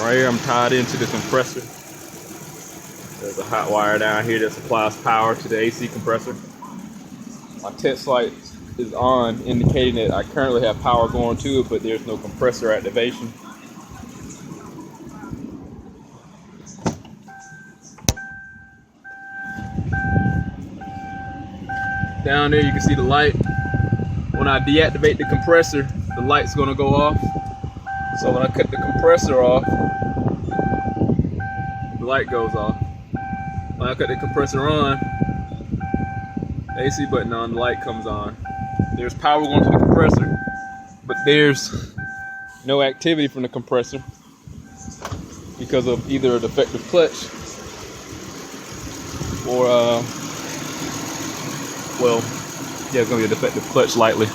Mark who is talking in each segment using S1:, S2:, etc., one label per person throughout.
S1: Right here I'm tied into the compressor. There's a hot wire down here that supplies power to the AC compressor. My test light is on, indicating that I currently have power going to it, but there's no compressor activation. Down there you can see the light. When I deactivate the compressor, the light's gonna go off. So when I cut the compressor off, the light goes off. When I cut the compressor on, the AC button on, the light comes on. There's power going to the compressor, but there's no activity from the compressor because of either a defective clutch or well, yeah, it's gonna be a defective clutch likely.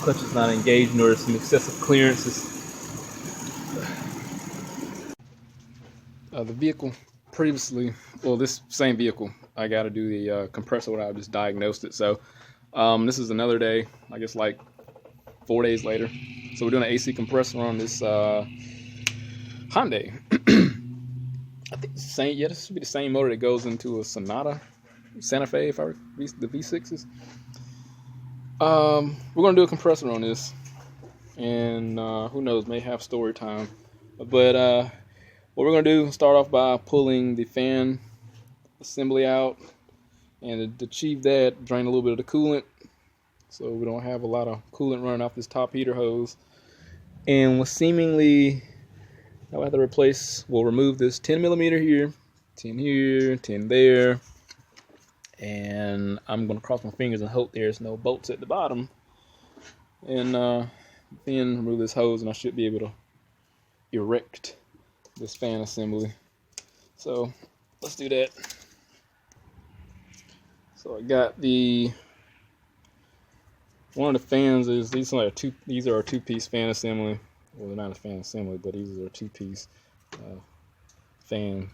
S1: Clutch is not engaged, nor some excessive clearances. The vehicle previously, well, this same vehicle, I got to do the compressor when I just diagnosed it. So this is another day, I guess like 4 days later. So we're doing an AC compressor on this Hyundai. I think it's the same. Yeah, this should be the same motor that goes into a Santa Fe, if I the V6s. We're gonna do a compressor on this, and who knows, may have story time. But what we're gonna do, start off by pulling the fan assembly out, and to achieve that, drain a little bit of the coolant, so we don't have a lot of coolant running off this top heater hose. And we'll seemingly, I'll have to replace, we'll remove this 10 millimeter here, 10 here, 10 there. And I'm going to cross my fingers and hope there's no bolts at the bottom. And then remove this hose, and I should be able to erect this fan assembly. So let's do that. So I got one of the fans is, these are a two-piece fan assembly. Well, they're not a fan assembly, but these are a two-piece fan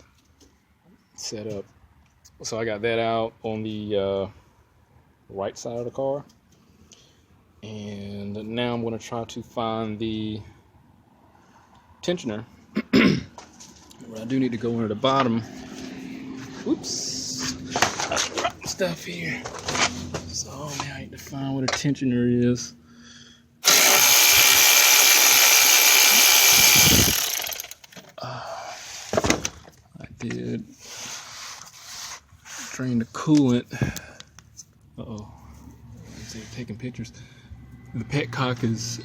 S1: setup. So I got that out on the right side of the car, and now I'm going to try to find the tensioner. But I do need to go into the bottom. Oops, I dropped stuff here. So now I need to find where the tensioner is. I did drain the coolant. Taking pictures. The petcock is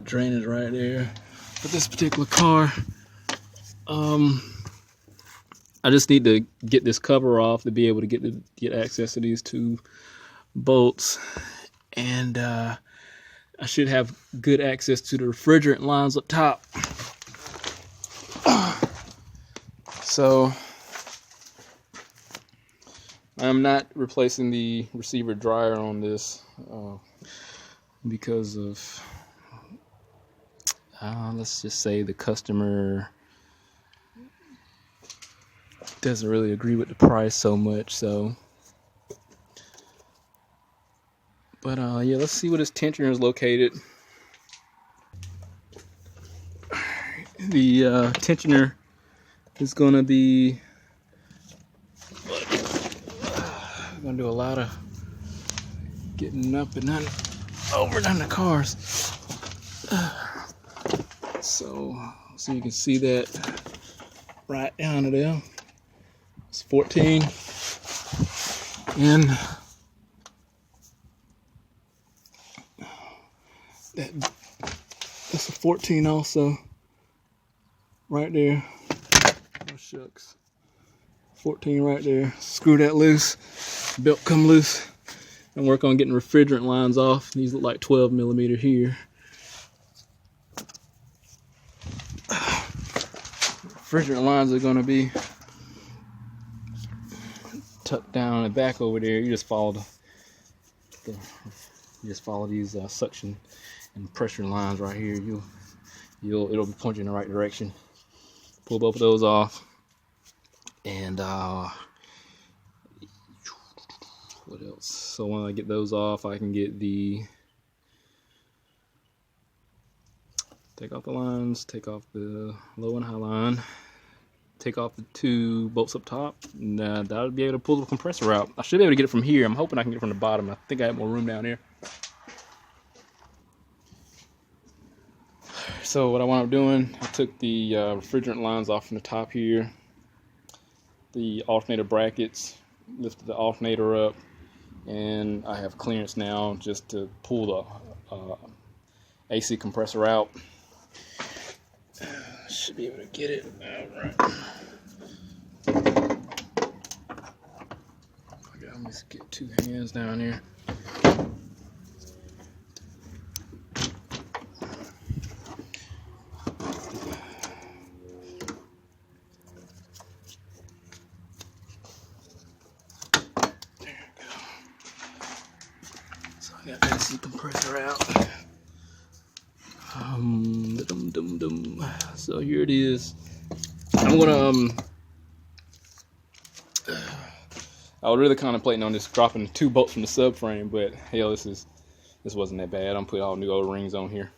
S1: drainage right there. But this particular car, I just need to get this cover off to be able to get access to these two bolts, and I should have good access to the refrigerant lines up top. So I'm not replacing the receiver dryer on this because of, let's just say the customer doesn't really agree with the price so much. So, but yeah, let's see where this tensioner is located. The tensioner is going to be, I'm going to do a lot of getting up and over on the cars. So you can see that right down to there. It's 14, and that's a 14 also, right there. Oh shucks, 14 right there. Screw that loose, belt come loose, and work on getting refrigerant lines off. These look like 12 millimeter here. Refrigerant lines are going to be tucked down in the back over there. You just follow these suction and pressure lines right here. It'll point you in the right direction. Pull both of those off, and what else? So when I get those off, I can get the Take off the lines, take off the low and high line, take off the 2 bolts up top, and that'll be able to pull the compressor out. I should be able to get it from here. I'm hoping I can get it from the bottom. I think I have more room down here. So what I wound up doing, I took the refrigerant lines off from the top here, the alternator brackets, lifted the alternator up, and I have clearance now just to pull the AC compressor out. Should be able to get it. Alright. Let me just get 2 hands down here. So I got the AC compressor out. So here it is. I'm gonna I was really contemplating on just dropping 2 bolts from the subframe, but hell, this wasn't that bad. I'm putting all new O-rings on here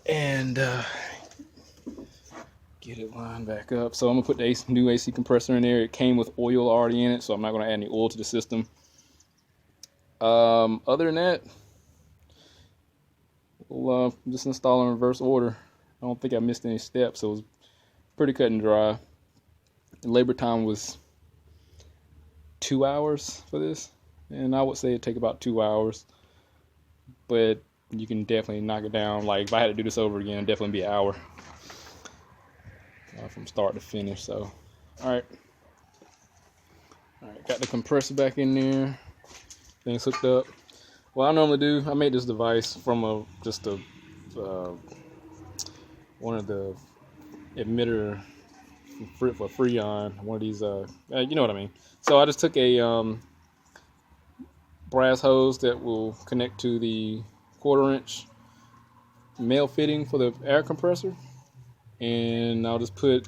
S1: and get it lined back up. So I'm gonna put the new AC compressor in there. It came with oil already in it, so I'm not gonna add any oil to the system. Other than that, we'll just install in reverse order. I don't think I missed any steps, so it was pretty cut and dry. The labor time was 2 hours for this, and I would say it'd take about 2 hours, but you can definitely knock it down. Like if I had to do this over again, it'd definitely be an hour from start to finish. So alright, got the compressor back in there, things hooked up. What I normally do, I made this device from one of the emitter for Freon, one of these, you know what I mean. So I just took a brass hose that will connect to the 1/4-inch male fitting for the air compressor, and I'll just put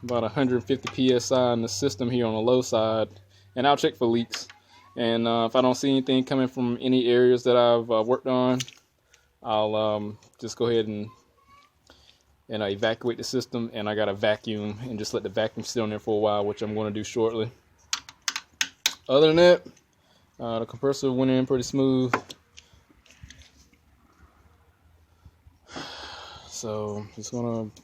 S1: about 150 psi in the system here on the low side, and I'll check for leaks. And if I don't see anything coming from any areas that I've worked on, I'll just go ahead and evacuate the system, and I got a vacuum and just let the vacuum sit on there for a while, which I'm going to do shortly. Other than that, the compressor went in pretty smooth. So just going to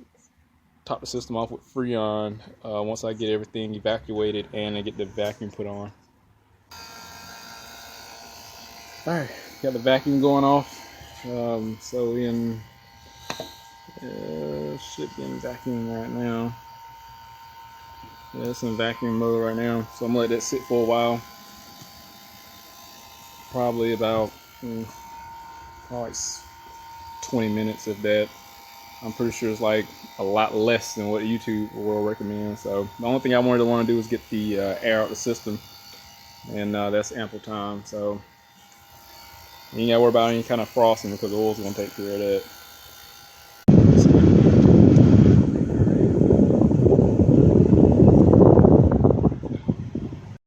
S1: top the system off with Freon once I get everything evacuated and I get the vacuum put on. Alright, got the vacuum going off. So in should be in vacuum right now. Yeah, it's in vacuum mode right now. So I'm gonna let that sit for a while. Probably about probably 20 minutes of that. I'm pretty sure it's like a lot less than what YouTube will recommend. So the only thing I want to do is get the air out the system, and that's ample time. So you ain't gotta worry about any kind of frosting because the oil's gonna take care of that.